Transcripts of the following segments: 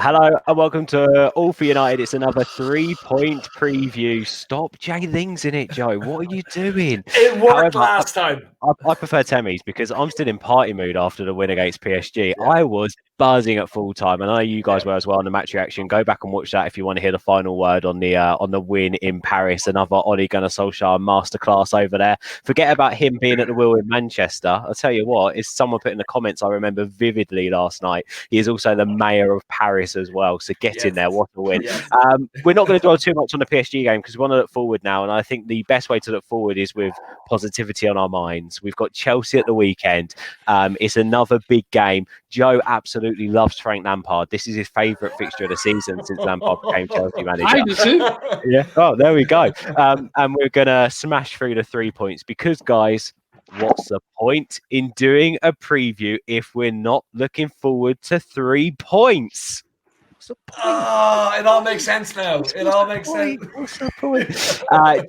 Hello and welcome to All for United. It's another 3-point preview. Stop jailings in it, Joe. What are you doing? It worked last time. I prefer Temmie's because I'm still in party mood after the win against PSG. Yeah. I was buzzing at full time, and I know you guys were as well on the match reaction. Go back and watch that if you want to hear the final word on the win in Paris. Another Ole Gunnar Solskjaer masterclass over there. Forget about him being at the wheel in Manchester. I'll tell you what, as someone put in the comments, I remember vividly last night. He is also the mayor of Paris as well. So get in there. What a win. Yes. We're not going to dwell too much on the PSG game because we want to look forward now. And I think the best way to look forward is with positivity on our minds. We've got Chelsea at the weekend. It's another big game. Joe absolutely loves Frank Lampard. This is his favourite fixture of the season since Lampard became Chelsea manager. I do too. Yeah. Oh, there we go. And we're going to smash through the 3 points because, guys, what's the point in doing a preview if we're not looking forward to 3 points? Oh, it all makes sense now. It all makes sense. What's the point?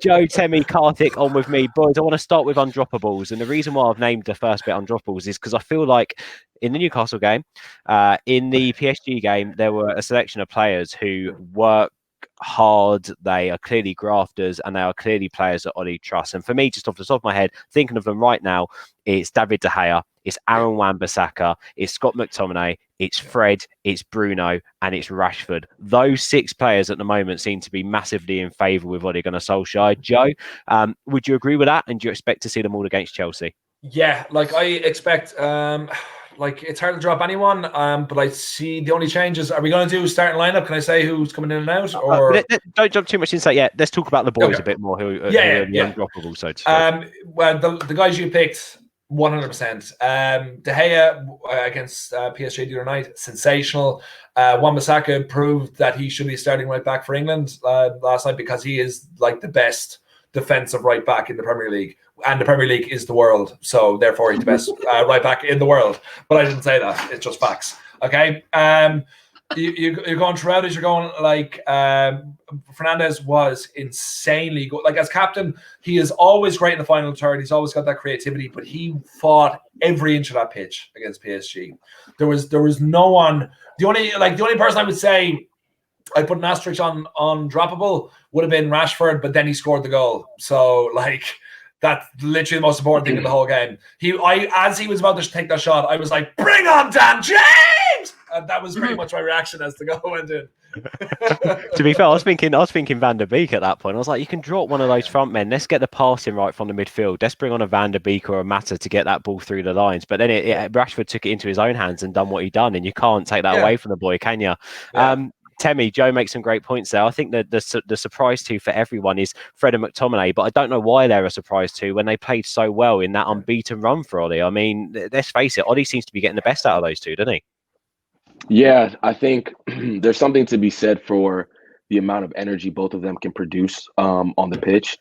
Joe, Temmie, Karthik, on with me. Boys, I want to start with undroppables. And the reason why I've named the first bit undroppables is because I feel like in the Newcastle game, in the PSG game, there were a selection of players who work hard, they are clearly grafters, and they are clearly players that Ollie trusts. And for me, just off the top of my head, thinking of them right now, it's David De Gea, it's Aaron Wan-Bissaka, it's Scott McTominay, it's Fred, it's Bruno, and it's Rashford. Those 6 players at the moment seem to be massively in favour with Ole Gunnar Solskjaer. Joe, would you agree with that? And do you expect to see them all against Chelsea? Yeah, like I expect, like it's hard to drop anyone, but I see the only changes. Are we going to do starting lineup? Can I say who's coming in and out? Or don't jump too much into that yet. Let's talk about the boys a bit more. Who are the undroppables, so to speak. Well, the guys you picked, 100%. De Gea against PSG the other night, sensational. Wan-Bissaka proved that he should be starting right back for England last night because he is like the best defensive right back in the Premier League, and the Premier League is the world, so therefore he's the best right back in the world. But I didn't say that; it's just facts. Okay, you're going throughout as you're going. Like Fernandes was insanely good. Like as captain, he is always great in the final third. He's always got that creativity, but he fought every inch of that pitch against PSG. There was no one. The only person I would say I put an asterisk on droppable would have been Rashford, but then he scored the goal. So like that's literally the most important thing in the whole game. As he was about to take that shot, I was like, "Bring on Dan James!" And that was pretty much my reaction as the goal went in. To be fair, I was thinking Van der Beek at that point. I was like, you can drop one of those front men. Let's get the passing right from the midfield. Let's bring on a Van der Beek or a Mata to get that ball through the lines. But then Rashford took it into his own hands and done what he done, and you can't take that away from the boy, can you? Yeah. Temmie, Joe makes some great points there. I think that the surprise too for everyone is Fred and McTominay, but I don't know why they're a surprise too when they played so well in that unbeaten run for Ollie. I mean, let's face it, Ollie seems to be getting the best out of those two, doesn't he? Yeah, I think there's something to be said for the amount of energy both of them can produce on the pitch,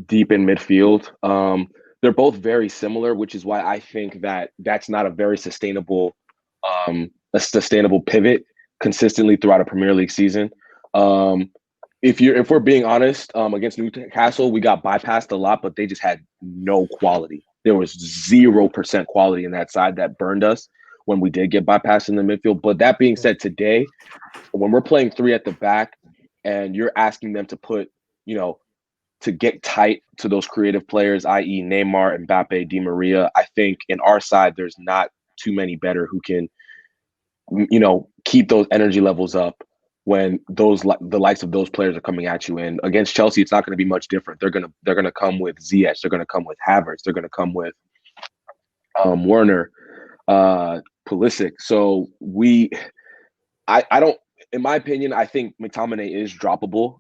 deep in midfield. They're both very similar, which is why I think that that's not a very sustainable pivot consistently throughout a Premier League season. If we're being honest, against Newcastle, we got bypassed a lot, but they just had no quality. There was 0% quality in that side that burned us when we did get bypassed in the midfield. But that being said, today, when we're playing 3 at the back and you're asking them to put, to get tight to those creative players, i.e. Neymar, Mbappe, Di Maria, I think in our side, there's not too many better who can, keep those energy levels up when the likes of those players are coming at you. And against Chelsea, it's not going to be much different. They're gonna come with Ziyech. They're gonna come with Havertz. They're gonna come with Werner, Pulisic. So I don't. In my opinion, I think McTominay is droppable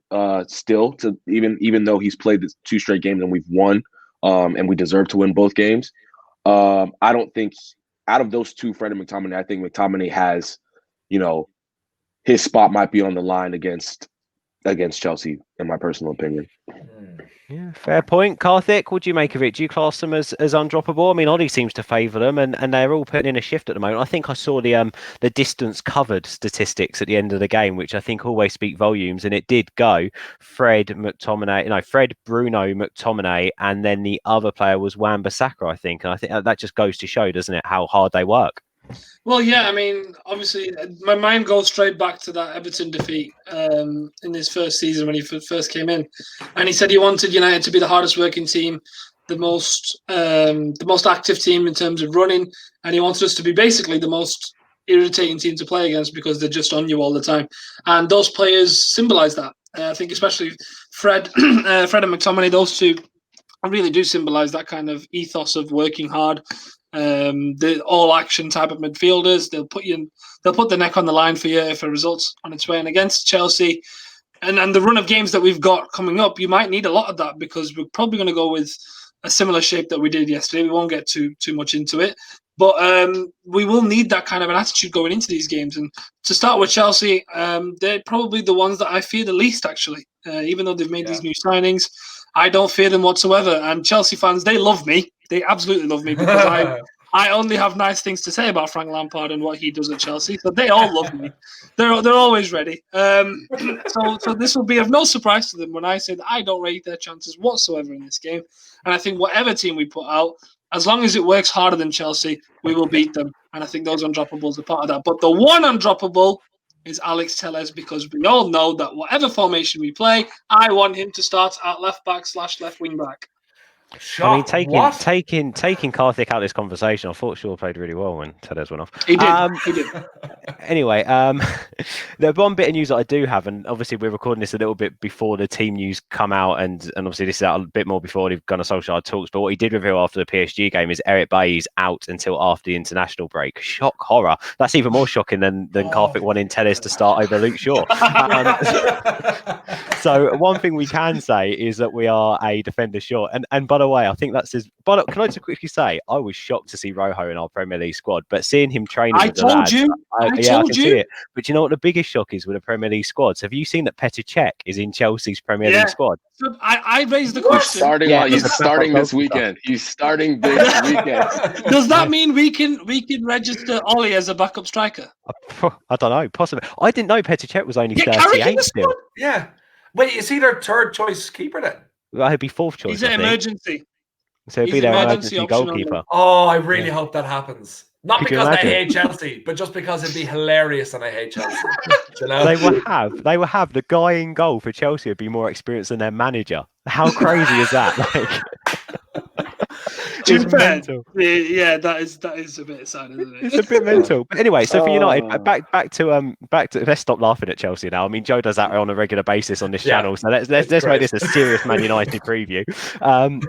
still. To even though he's played 2 straight games and we've won, and we deserve to win both games. I don't think out of those 2, Fred and McTominay, I think McTominay has, his spot might be on the line against Chelsea, in my personal opinion. Yeah, fair point. Karthik, what do you make of it? Do you class them as undroppable? I mean, Ollie seems to favour them, and they're all putting in a shift at the moment. I think I saw the distance covered statistics at the end of the game, which I think always speak volumes, and it did go Fred, Bruno, McTominay, and then the other player was Wan-Bissaka, I think. And I think that just goes to show, doesn't it, how hard they work? Well, yeah, I mean, obviously, my mind goes straight back to that Everton defeat in his first season when he first came in, and he said he wanted United to be the hardest working team, the most active team in terms of running, and he wanted us to be basically the most irritating team to play against because they're just on you all the time, and those players symbolise that. I think especially Fred, Fred and McTominay, those two really do symbolise that kind of ethos of working hard. The all action type of midfielders. They'll put the neck on the line for you if a result's on its way. And against Chelsea and the run of games that we've got coming up, you might need a lot of that because we're probably going to go with a similar shape that we did yesterday. We won't get too much into it, but we will need that kind of an attitude going into these games. And to start with Chelsea, they're probably the ones that I fear the least, actually. Even though they've made these new signings, I don't fear them whatsoever. And Chelsea fans, they love me. They absolutely love me because I only have nice things to say about Frank Lampard and what he does at Chelsea. So they all love me. They're always ready. So this will be of no surprise to them when I say that I don't rate their chances whatsoever in this game. And I think whatever team we put out, as long as it works harder than Chelsea, we will beat them. And I think those undroppables are part of that. But the one undroppable is Alex Telles because we all know that whatever formation we play, I want him to start at left back / left wing back. I mean, taking Karthik out of this conversation, I thought Shaw played really well when Telles went off. He did. Anyway, the one bit of news that I do have, and obviously we're recording this a little bit before the team news come out, and obviously this is out a bit more before they've gone to social talks. But what he did reveal after the PSG game is Eric Bailly's out until after the international break. Shock horror. That's even more shocking than Karthik wanting Telles to start over Luke Shaw. So one thing we can say is that we are a defender short, and by the way, I think that's his. But can I just quickly say, I was shocked to see Rojo in our Premier League squad, but seeing him training with the lads, I can see it. But you know what the biggest shock is with the Premier League squads? Have you seen that Petr Cech is in Chelsea's Premier League squad? So I raised the question. He's starting this weekend. He's starting this weekend. Does that mean we can register Ollie as a backup striker? I don't know. Possibly. I didn't know Petr Cech was only 38 still. Yeah. Wait, is he their third choice keeper then? Well, he'd be fourth choice. He's an emergency. So he'd be their emergency goalkeeper. Oh, I really hope that happens. Not because I hate Chelsea, but just because it'd be hilarious and I hate Chelsea. You know? They will have the guy in goal for Chelsea would be more experienced than their manager. How crazy is that? It's mental. Yeah, that is a bit sad, isn't it? It's a bit mental. But anyway, so for United, back to let's stop laughing at Chelsea now. I mean, Joe does that on a regular basis on this channel, so let's make this a serious Man United preview.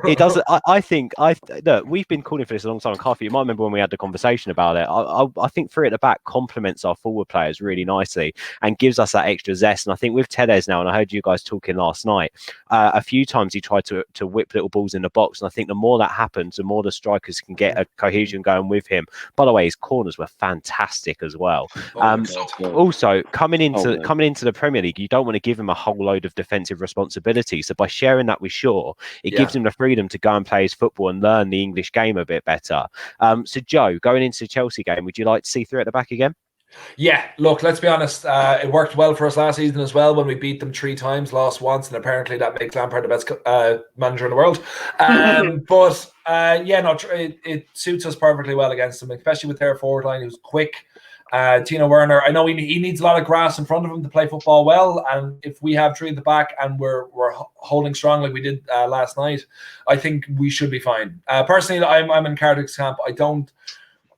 It does. I think look, we've been calling for this a long time. Carthy, you might remember when we had the conversation about it. I think three at the back complements our forward players really nicely and gives us that extra zest. And I think with Telles now, and I heard you guys talking last night, a few times he tried to whip little balls in the box, and I think the more that happens, the more the strikers can get a cohesion going with him. By the way, his corners were fantastic as well. Also, coming into the Premier League, you don't want to give him a whole load of defensive responsibility. So by sharing that with Shaw, it gives him the freedom to go and play his football and learn the English game a bit better. So Joe, going into the Chelsea game, would you like to see three at the back again? Yeah, look, let's be honest. It worked well for us last season as well when we beat them 3 times, lost once, and apparently that makes Lampard the best manager in the world. It suits us perfectly well against them, especially with their forward line who's quick. Timo Werner, I know he needs a lot of grass in front of him to play football well, and if we have 3 at the back and we're holding strong like we did last night, I think we should be fine. Personally, I'm in Karthik's camp.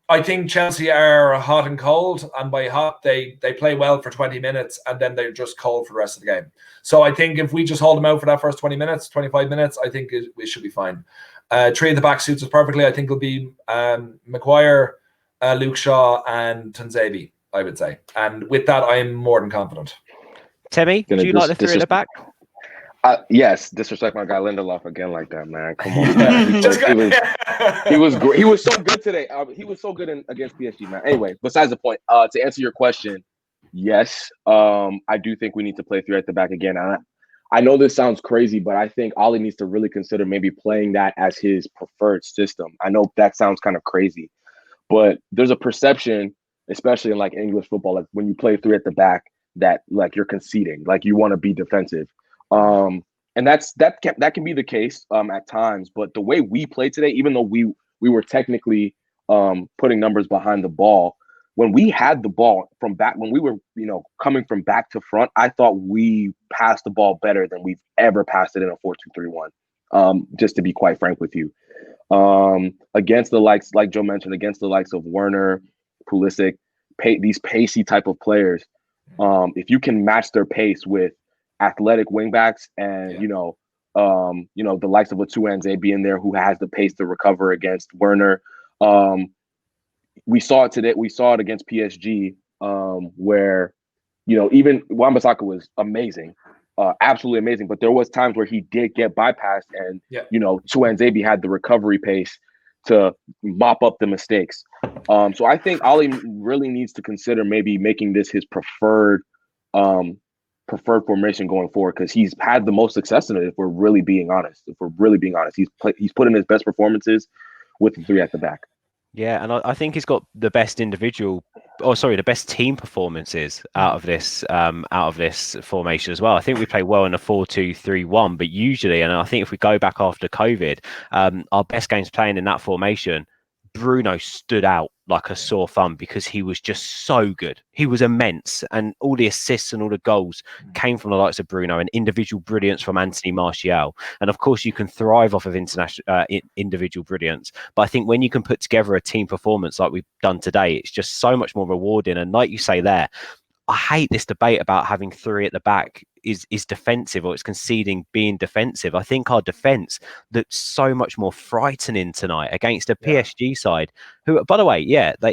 I think Chelsea are hot and cold, and by hot, they play well for 20 minutes, and then they're just cold for the rest of the game. So I think if we just hold them out for that first 20 minutes, 25 minutes, I think we should be fine. 3 at the back suits us perfectly. I think it'll be Maguire, Luke Shaw, and Tuanzebe, I would say. And with that, I am more than confident. Timmy, do you like the 3 at the back? Yes, disrespect my guy Lindelof again like that, man. Come on. He was great. He was so good today. He was so good against PSG, man. Anyway, besides the point, to answer your question, yes, I do think we need to play 3 at the back again. I know this sounds crazy, but I think Ollie needs to really consider maybe playing that as his preferred system. I know that sounds kind of crazy, but there's a perception, especially in like English football, like when you play 3 at the back, that like you're conceding, like you want to be defensive. And that can be the case at times, but the way we played today, even though we were technically putting numbers behind the ball. When we had the ball from back, when we were, coming from back to front, I thought we passed the ball better than we've ever passed it in a 4-2-3-1. Just to be quite frank with you, against the likes, like Joe mentioned, against the likes of Werner, Pulisic, these pacey type of players, if you can match their pace with athletic wingbacks and the likes of a Tuanzebe being there who has the pace to recover against Werner. We saw it today. We saw it against PSG, where, even Wan-Bissaka was amazing, absolutely amazing. But there was times where he did get bypassed, and Tuanzebe had the recovery pace to mop up the mistakes. So I think Ollie really needs to consider maybe making this his preferred formation going forward, because he's had the most success in it. If we're really being honest, he's put in his best performances with the 3 at the back. Yeah, and I think he's got the best the best team performances out of this formation as well. I think we play well in a 4-2-3-1, but usually, and I think if we go back after COVID, our best games playing in that formation, Bruno stood out like a sore thumb because he was just so good. He was immense, and all the assists and all the goals came from the likes of Bruno and individual brilliance from Anthony Martial. And of course, you can thrive off of individual brilliance. But I think when you can put together a team performance like we've done today, it's just so much more rewarding. And like you say there, I hate this debate about having 3 at the back is defensive, or it's conceding being defensive. I think our defense looked so much more frightening tonight against a PSG side who, by the way,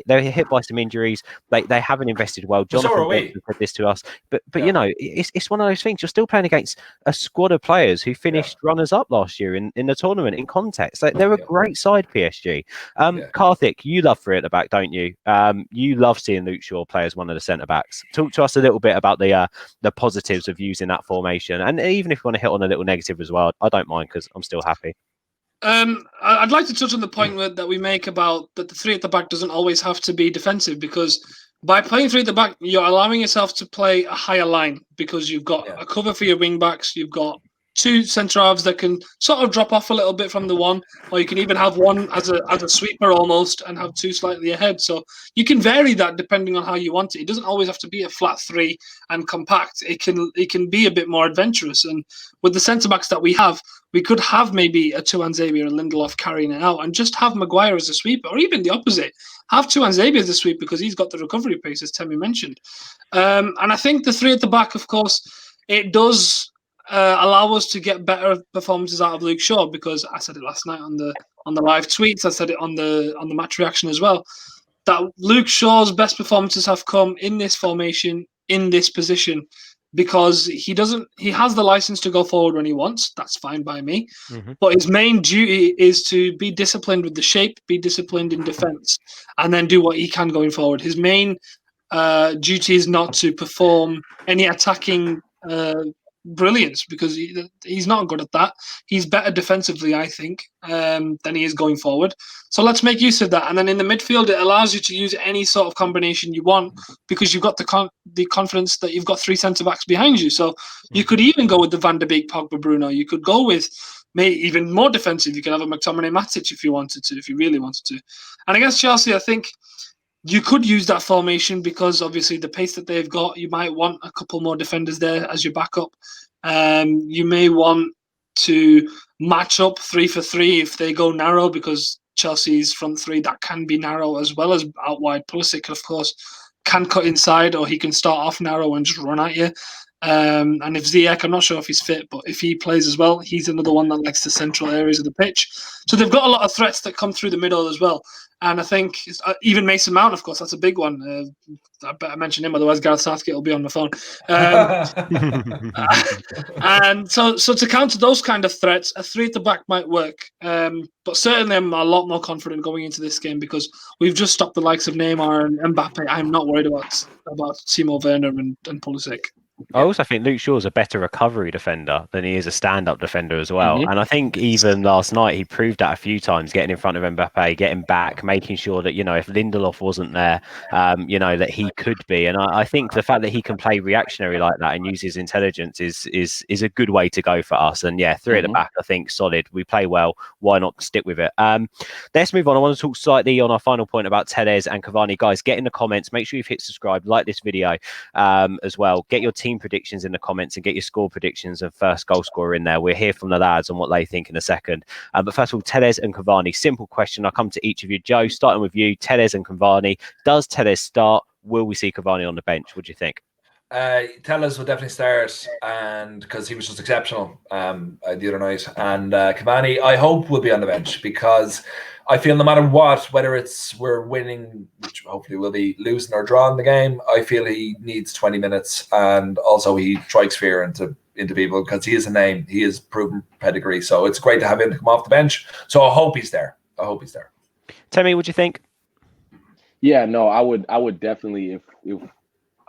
they're hit by some injuries. They haven't invested well. Jonathan said this to us, but it's one of those things. You're still playing against a squad of players who finished runners up last year in the tournament. In context, they're a great side, PSG. Karthik, you love 3 at the back, don't you? You love seeing Luke Shaw play as one of the centre backs. Talk to us a little bit about the positives of using that formation, and even if you want to hit on a little negative as well, I don't mind, because I'm still happy. I'd like to touch on the point that we make about that the 3 at the back doesn't always have to be defensive, because by playing 3 at the back, you're allowing yourself to play a higher line, because you've got a cover for your wing backs, you've got 2 centre halves that can sort of drop off a little bit from the one, or you can even have one as a sweeper almost and have 2 slightly ahead. So you can vary that depending on how you want it. It doesn't always have to be a flat 3 and compact. It can be a bit more adventurous. And with the centre backs that we have, we could have maybe a Tuanzebe or a Lindelof carrying it out and just have Maguire as a sweeper, or even the opposite. Have Tuanzebe as a sweeper because he's got the recovery pace, as Temi mentioned. And I think the 3 at the back, of course, it does allow us to get better performances out of Luke Shaw, because I said it last night on the live tweets. I said it on the match reaction as well, that Luke Shaw's best performances have come in this formation, in this position, because he has the license to go forward when he wants. That's fine by me. But his main duty is to be disciplined with the shape, be disciplined in defense, and then do what he can going forward. His main duty is not to perform any attacking brilliance, because he's not good at that. He's better defensively, I think, than he is going forward. So let's make use of that. And then in the midfield, it allows you to use any sort of combination you want, because you've got the confidence that you've got 3 centre-backs behind you. So you could even go with the Van der Beek, Pogba, Bruno. You could go with maybe even more defensive. You can have a McTominay, Matic if you wanted to, if you really wanted to. And against Chelsea, I think you could use that formation, because obviously the pace that they've got, you might want a couple more defenders there as your backup. You may want to match up 3 for 3 if they go narrow, because Chelsea's front 3 that can be narrow as well as out wide. Pulisic, of course, can cut inside, or he can start off narrow and just run at you. And if Ziyech, I'm not sure if he's fit, but if he plays as well, he's another one that likes the central areas of the pitch. So they've got a lot of threats that come through the middle as well. And I think even Mason Mount, of course, that's a big one. I better mention him, otherwise Gareth Southgate will be on the phone. And so to counter those kind of threats, a 3 at the back might work. But certainly I'm a lot more confident going into this game, because we've just stopped the likes of Neymar and Mbappe. I'm not worried about Timo Werner and Pulisic. I also think Luke Shaw's a better recovery defender than he is a stand-up defender as well. And I think even last night he proved that a few times, getting in front of Mbappe, getting back, making sure that, if Lindelof wasn't there, that he could be. And I think the fact that he can play reactionary like that and use his intelligence is a good way to go for us. And yeah, three at the back, I think solid. We play well. Why not stick with it? Let's move on. I want to talk slightly on our final point about Telles and Cavani. Guys, get in the comments. Make sure you've hit subscribe, like this video as well. Get your team predictions in the comments and get your score predictions and first goal scorer in there. We'll hear from the lads on what they think in a second. But first of all, Telles and Cavani. Simple question. I'll come to each of you. Joe, starting with you. Telles and Cavani. Does Telles start? Will we see Cavani on the bench? What do you think? Telles will definitely start, and because he was just exceptional the other night. And Cavani, I hope, will be on the bench, because I feel no matter what, whether it's we're winning, which hopefully we'll be, losing or drawing the game, I feel he needs 20 minutes, and also he strikes fear into people because he is a name, he is proven pedigree. So it's great to have him to come off the bench. So I hope he's there. Tell what do you think? Yeah, no, I would definitely, if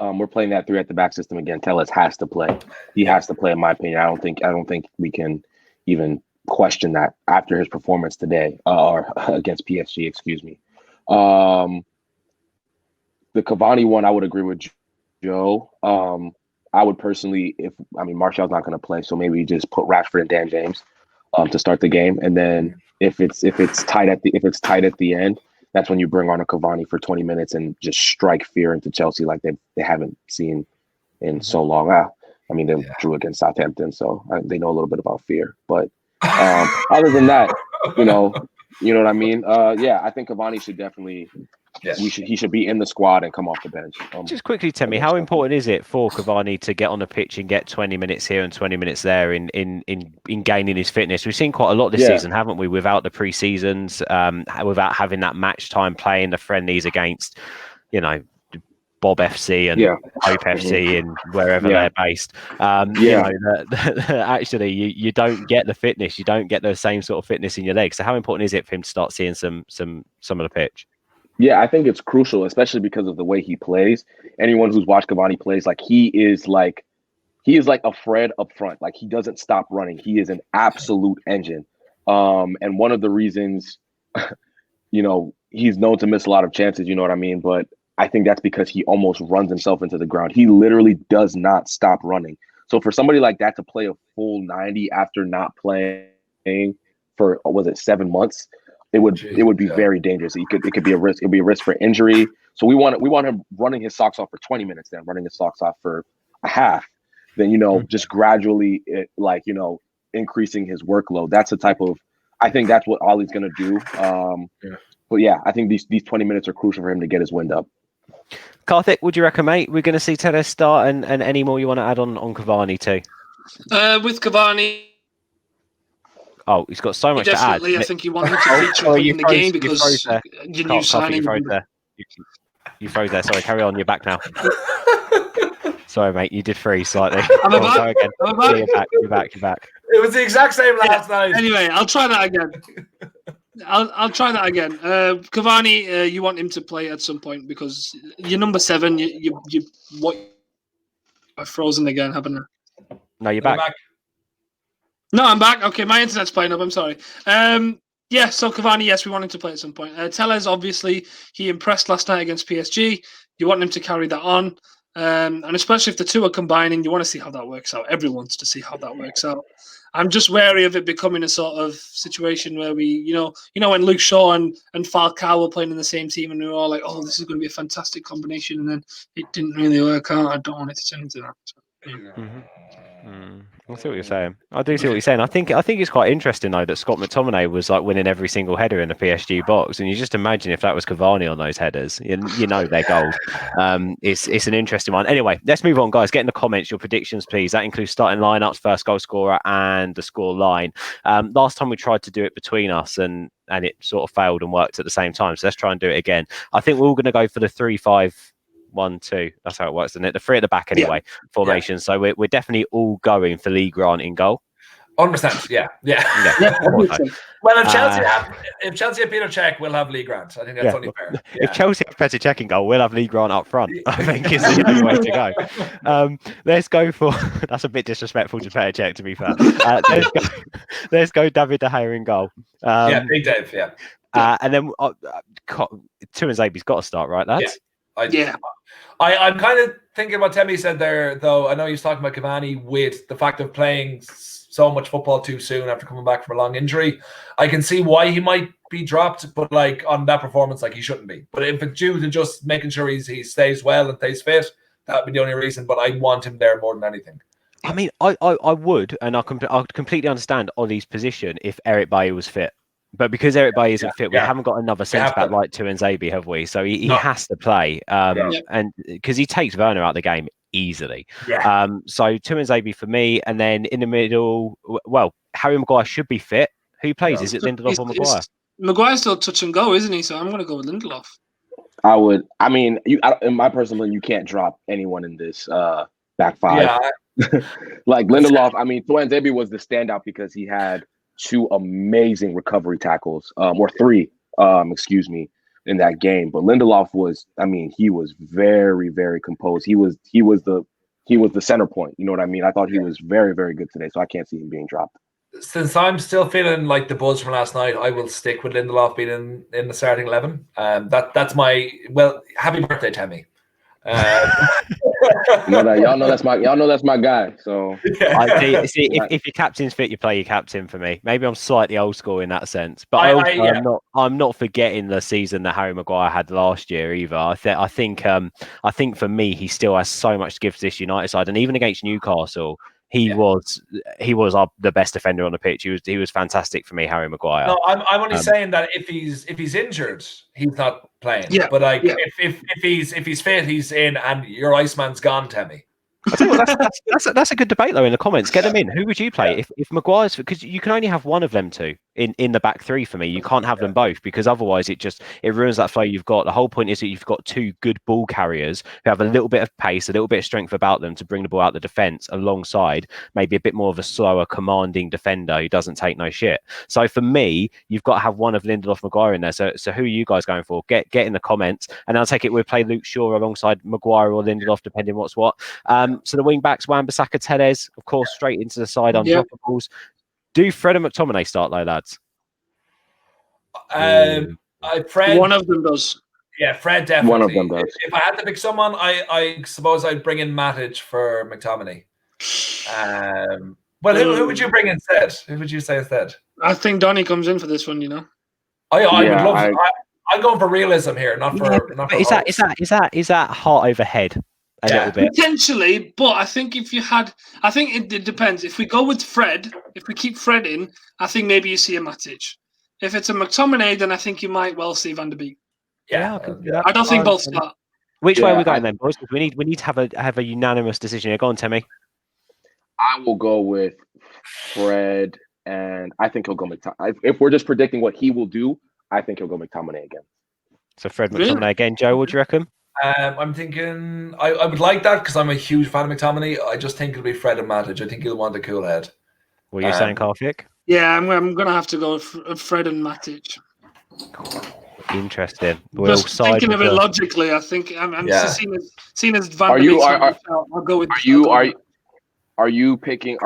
we're playing that 3 at the back system again, Telles has to play. He has to play, in my opinion. I don't think we can even question that after his performance today, or against PSG, excuse me. The Cavani one, I would agree with Joe. I would personally, Martial's not going to play, so maybe just put Rashford and Dan James to start the game, and then if it's tight at the end, that's when you bring on a Cavani for 20 minutes and just strike fear into Chelsea like they haven't seen in so long. They drew against Southampton, so they know a little bit about fear. But other than that, you know what I mean? I think Cavani should definitely. Yes. He should be in the squad and come off the bench. Just quickly tell me, how important is it for Cavani to get on the pitch and get 20 minutes here and 20 minutes there in gaining his fitness? We've seen quite a lot this season, haven't we? Without the pre-seasons, without having that match time playing the friendlies against, Bob FC and Hope FC and wherever they're based. Actually, you don't get the fitness, you don't get the same sort of fitness in your legs. So how important is it for him to start seeing some of the pitch? Yeah, I think it's crucial, especially because of the way he plays. Anyone who's watched Cavani plays, he is like a Fred up front. Like, he doesn't stop running. He is an absolute engine. And one of the reasons, he's known to miss a lot of chances, you know what I mean? But I think that's because he almost runs himself into the ground. He literally does not stop running. So for somebody like that to play a full 90 after not playing for, 7 months, it would be very dangerous. It could be a risk. It would be a risk for injury. So we want him running his socks off for 20 minutes, then running his socks off for a half. Then just gradually increasing his workload. That's the type of. I think that's what Ollie's going to do. But yeah, I think these 20 minutes are crucial for him to get his wind up. Karthik, would you reckon, mate, we're going to see Telles start, and any more you want to add on Cavani too? With Cavani. Oh, he's got so much to add. I think he wanted to feature in the game because your new signing. You froze there. Sorry, carry on. You're back now. Sorry, mate. You did freeze slightly. I'm back. Yeah, you're back. It was the exact same last night. Anyway, I'll try that again. Cavani, you want him to play at some point because you're number 7. You I've frozen again, haven't I? No, you're back. No, I'm back. Okay, my internet's playing up. I'm sorry. So Cavani, yes, we want him to play at some point. Telles, obviously, he impressed last night against PSG. You want him to carry that on. And especially if the two are combining, you want to see how that works out. Everyone wants to see how that works out. I'm just wary of it becoming a sort of situation where we, when Luke Shaw and Falcao were playing in the same team and we were all like, oh, this is going to be a fantastic combination. And then it didn't really work out. I don't want it to turn into that. So, I see what you're saying. I do see what you're saying. I think it's quite interesting though that Scott McTominay was winning every single header in the PSG box, and you just imagine if that was Cavani on those headers, they're gold. It's an interesting one. Anyway, let's move on, guys. Get in the comments your predictions, please. That includes starting lineups, first goal scorer, and the score line. Last time we tried to do it between us, and it sort of failed and worked at the same time. So let's try and do it again. I think we're all going to go for the 3-5-1-2. That's how it works, isn't it? The 3 at the back anyway, formation. So we're definitely all going for Lee Grant in goal. 100%. Yeah. Well, if Chelsea have Peter Cech, we'll have Lee Grant. I think that's only fair. Yeah. If Chelsea have Petr Cech in goal, we'll have Lee Grant up front. I think is the only way to go. Let's go for. That's a bit disrespectful to Petr Cech, to be fair. Let's go David De Gea in goal. Big Dave. Yeah. And then Tuanzebe's got to start, right, lads? I'm kind of thinking what Temi said there, though. I know he was talking about Cavani with the fact of playing so much football too soon after coming back from a long injury. I can see why he might be dropped, but like on that performance, like he shouldn't be. But if it's due to just making sure he stays well and stays fit, that would be the only reason. But I want him there more than anything. I mean, I would, and I completely understand Ollie's position if Eric Bailly was fit. But because Eric Bailly isn't fit, we haven't got another centre back like Tuanzebe, have we? So he has to play, and because he takes Werner out of the game easily. So Tuanzebe for me, and then in the middle, well, Harry Maguire should be fit. Who plays? Is it Lindelof or Maguire? Maguire's still touch and go, isn't he? So I'm going to go with Lindelof. I would. I mean, in my personal opinion, you can't drop anyone in this back five. Like Lindelof. I mean, Tuanzebe was the standout because he had 2 amazing recovery tackles, or 3, in that game. But Lindelof was, I mean, he was very, very composed. He was the center point. You know what I mean? I thought he was very, very good today. So I can't see him being dropped. Since I'm still feeling like the buzz from last night, I will stick with Lindelof being in the starting 11. That's my happy birthday, Temi. Y'all know that's my guy. So if your captain's fit, you play your captain for me. Maybe I'm slightly old school in that sense, but I'm not forgetting the season that Harry Maguire had last year either. I think for me, he still has so much to give to this United side, and even against Newcastle, he was the best defender on the pitch. He was fantastic for me, Harry Maguire. No, I'm only saying that if he's injured, he's not playing. But if he's fit, he's in, and your Iceman's gone, Temi. I tell you what, that's a good debate though in the comments. Get them in. Who would you play if Maguire's, because you can only have one of them two in the back 3 for me. You can't have them both because otherwise it ruins that flow you've got. The whole point is that you've got 2 good ball carriers who have a little bit of pace, a little bit of strength about them to bring the ball out the defence alongside maybe a bit more of a slower, commanding defender who doesn't take no shit. So for me, you've got to have one of Lindelof, Maguire in there. So who are you guys going for? Get in the comments, and I'll take it. We'll play Luke Shaw alongside Maguire or Lindelof, depending what's what. So the wing backs, Wan-Bissaka, Telles, of course, straight into the side on undroppables. Do Fred and McTominay start though, lads? Fred, one of them does. Yeah, Fred definitely. One of them does. If I had to pick someone, I suppose I'd bring in Matic for McTominay. Who would you bring instead? Who would you say instead? I think Donny comes in for this one. You know. I would love. I'm going for realism here, not for. Is that heart over head? A little bit. Potentially, but I think it depends. If we go with Fred, if we keep Fred in, I think maybe you see a Matic. If it's a McTominay, then I think you might well see Van der Beek. I don't think both start. Which way are we going then, boys? Because we need to have a unanimous decision here. Go on, Temi. I will go with Fred, and I think he'll go McTominay. If we're just predicting what he will do, I think he'll go McTominay again. So Fred, McTominay again. Joe, what do you reckon? I'm thinking I would like that because I'm a huge fan of McTominay. I just think it'll be Fred and Matic. I think he'll want a cool head. What are you saying, Karthik? Yeah, I'm going to have to go with Fred and Matic. Interesting. Just thinking of it logically, I think I'm seen as Van der Beek. I'll go with. Are you picking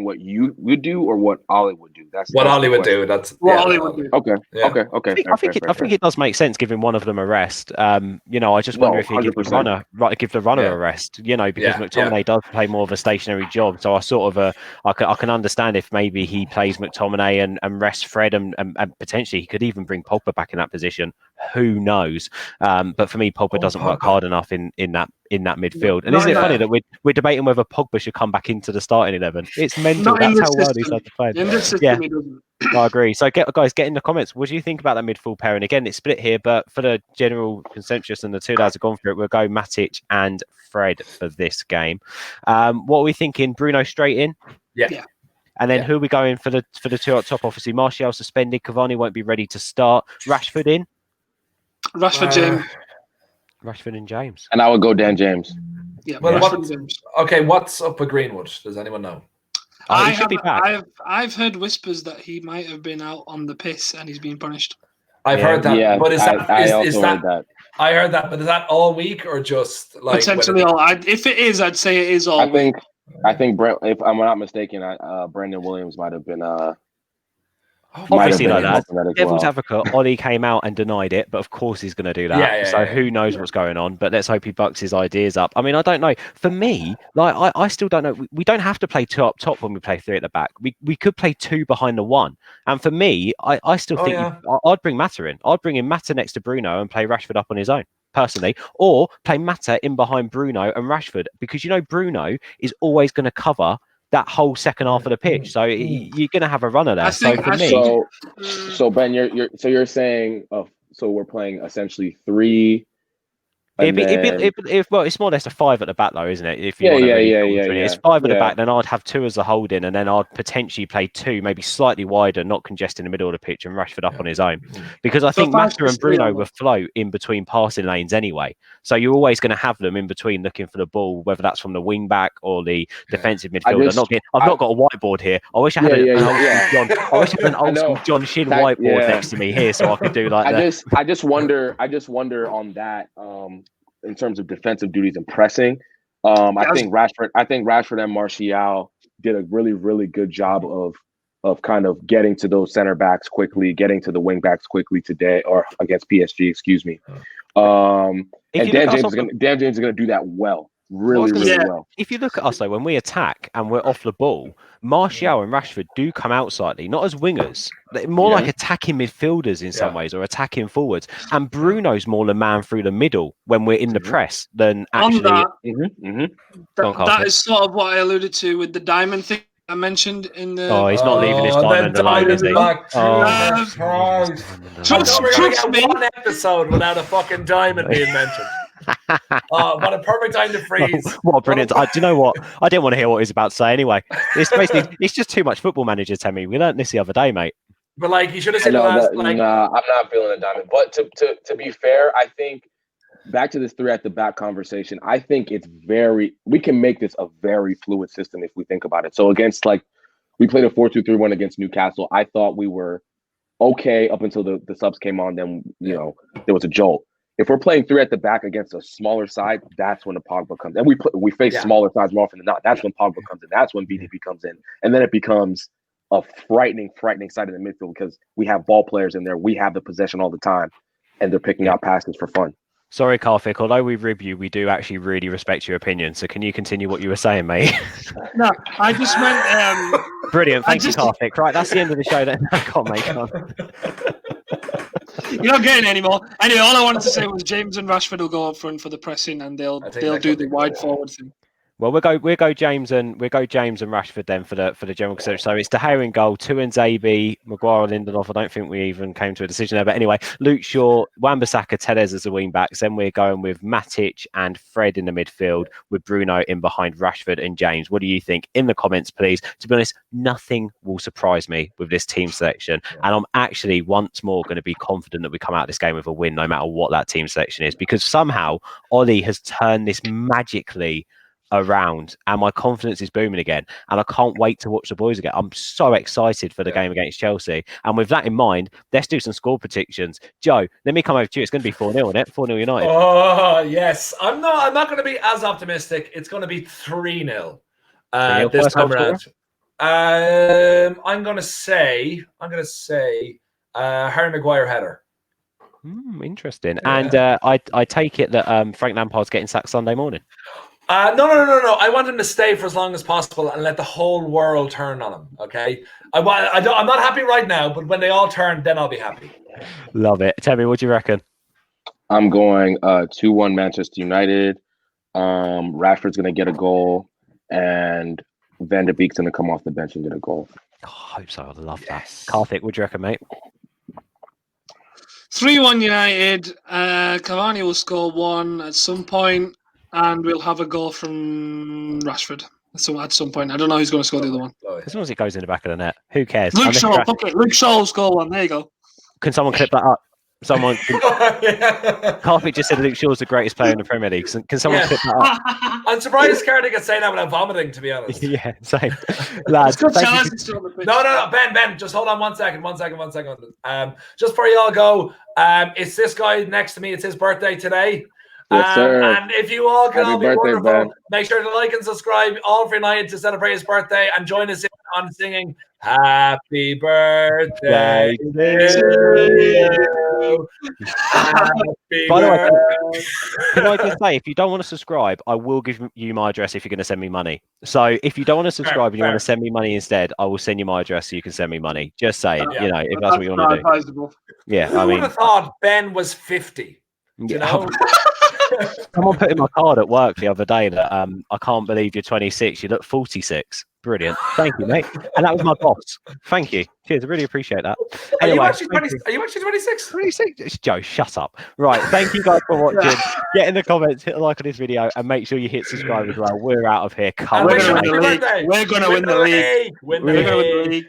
what you would do or what Ollie would do? That's what Ollie would do. That's what Ollie would do. Okay. Yeah. Okay. I think it does make sense giving one of them a rest. I just wonder if you give the runner a rest. Because McTominay does play more of a stationary job. So I can understand if maybe he plays McTominay and rests Fred and potentially he could even bring Pogba back in that position. Who knows? But for me, Pogba doesn't work hard enough in that midfield. And isn't it funny that we're debating whether Pogba should come back into the starting 11? It's mental. That's how well these guys are playing. I agree. So guys, get in the comments. What do you think about that midfield pairing? Again, it's split here, but for the general consensus and the 2 lads have gone for it, we'll go Matic and Fred for this game. What are we thinking? Bruno straight in? Yeah. And then who are we going for the 2 up top? Obviously, Martial suspended. Cavani won't be ready to start. Rashford in? James. Rashford and James. And I would go Dan James. Yeah. What's up with Greenwood? Does anyone know? He should be back. I've heard whispers that he might have been out on the piss and he's being punished. I've heard that. Yeah, but I also heard that. I heard that, but is that all week or just like potentially all? If it is, I'd say it is all week. I think Brent, if I'm not mistaken, Brendan Williams might have been. Obviously, like that. Devil's advocate, Ollie came out and denied it, but of course he's going to do that. So who knows what's going on? But let's hope he bucks his ideas up. I mean, I don't know. For me, like I still don't know. We don't have to play 2 up top when we play 3 at the back. We could play 2 behind the 1. And for me, I still think I'd bring Mata in. I'd bring in Mata next to Bruno and play Rashford up on his own, personally, or play Mata in behind Bruno and Rashford, because Bruno is always going to cover that whole second half of the pitch, so you're going to have a runner there. So Ben, you're saying, so we're playing essentially 3. It's more or less a 5 at the back, though, isn't it? If you it's 5 at the back, then I'd have 2 as a holding, and then I'd potentially play 2, maybe slightly wider, not congesting the middle of the pitch, and Rashford up on his own. Because I think Mata and Bruno will float in between passing lanes anyway. So you're always going to have them in between looking for the ball, whether that's from the wing back or the defensive midfielder. I've not got a whiteboard here. I wish I had an old school John Shin whiteboard next to me here, so I could do like that. I just wonder on that. In terms of defensive duties and pressing, I think Rashford and Martial did a really, really good job of kind of getting to those center backs quickly, getting to the wing backs quickly today, or against PSG, excuse me. And Dan James is going to do that well. Really well. If you look at us, though, when we attack and we're off the ball, Martial and Rashford do come out slightly, not as wingers, more like attacking midfielders in some ways, or attacking forwards. And Bruno's more the man through the middle when we're in the press than actually. That is sort of what I alluded to with the diamond thing I mentioned in the. Oh, he's not leaving his diamond alone, is he? Trust me. One episode without a fucking diamond being mentioned. What a perfect time to freeze. What brilliant. Do you know what? I didn't want to hear what he was about to say anyway. It's just too much Football Manager, Temmie. We learned this the other day, mate. But like, you should have said I'm not feeling the diamond. But to be fair, I think back to this 3 at the back conversation, I think we can make this a very fluid system if we think about it. So against, like, we played a 4-2-3-1 against Newcastle. I thought we were okay up until the subs came on. Then, there was a jolt. If we're playing 3 at the back against a smaller side, that's when the Pogba comes. And we face smaller sides more often than not. That's when Pogba comes in. That's when BDP comes in. And then it becomes a frightening side in the midfield because we have ball players in there. We have the possession all the time, and they're picking out passes for fun. Sorry, Karthik. Although we rib you, we do actually really respect your opinion. So can you continue what you were saying, mate? No, I just meant... Brilliant. Thank you, Karthik. Right, that's the end of the show then. Come on, mate. Come on. You're not getting any more. Anyway, all I wanted to say was James and Rashford will go up front for the pressing, and they'll do the wide forward thing. Well, we'll go James and Rashford then for the general consideration. So it's De Gea in goal, 2 in Zabi, Maguire, Lindelof. I don't think we even came to a decision there, but anyway, Luke Shaw, Wan-Bissaka, Telles as the wing backs. Then we're going with Matic and Fred in the midfield, with Bruno in behind Rashford and James. What do you think? In the comments, please. To be honest, nothing will surprise me with this team selection, and I'm actually once more going to be confident that we come out of this game with a win, no matter what that team selection is, because somehow Ollie has turned this magically around and my confidence is booming again, and I can't wait to watch the boys again. I'm so excited for the game against Chelsea, and with that in mind, let's do some score predictions. Joe, let me come over to you. It's going to be 4-0, isn't it? 4-0 United. Oh yes, I'm not going to be as optimistic. It's going to be 3-0 this time around. I'm going to say Harry Maguire header. Interesting. And I take it that Frank Lampard's getting sacked Sunday morning. No. I want him to stay for as long as possible and let the whole world turn on him. Okay, I'm not happy right now, but when they all turn, then I'll be happy. Love it. Tell me, what do you reckon? I'm going 2-1 Manchester United. Rashford's going to get a goal, and Van de Beek's going to come off the bench and get a goal. I hope so. I love that. Karthik, what do you reckon, mate? 3-1 United. Cavani will score 1 at some point. And we'll have a goal from Rashford. So at some point, I don't know who's going to score the other one. As long as it goes in the back of the net, who cares? Luke Shaw will score 1. There you go. Can someone clip that up? Someone, Carpet just said Luke Shaw's the greatest player in the Premier League. Can someone clip that up? I'm surprised Cardigan could say that without vomiting, to be honest. Yeah, same. Lads, No, Ben, just hold on 1 second. Just before you all go, it's this guy next to me. It's his birthday today. Yes, sir. And if you all can Happy all be birthday, wonderful, Ben. make sure to like and subscribe all for United to celebrate his birthday and join us in on singing Happy Birthday to you. By the way, can I just say, if you don't want to subscribe, I will give you my address if you're going to send me money. So if you don't want to subscribe and you want to send me money instead, I will send you my address so you can send me money. Just saying, you know, if that's what you want to do. Yeah, Who would have thought Ben was 50? You know? Someone put in my card at work the other day that I can't believe you're 26. You look 46. Brilliant. Thank you, mate. And that was my boss. Thank you. Cheers. I really appreciate that. Anyway, are you actually 26? 26? Joe, shut up. Right. Thank you guys for watching. Get in the comments, hit a like on this video, and make sure you hit subscribe as well. We're out of here. We're going to win the league. We're going to win the league. Win the league.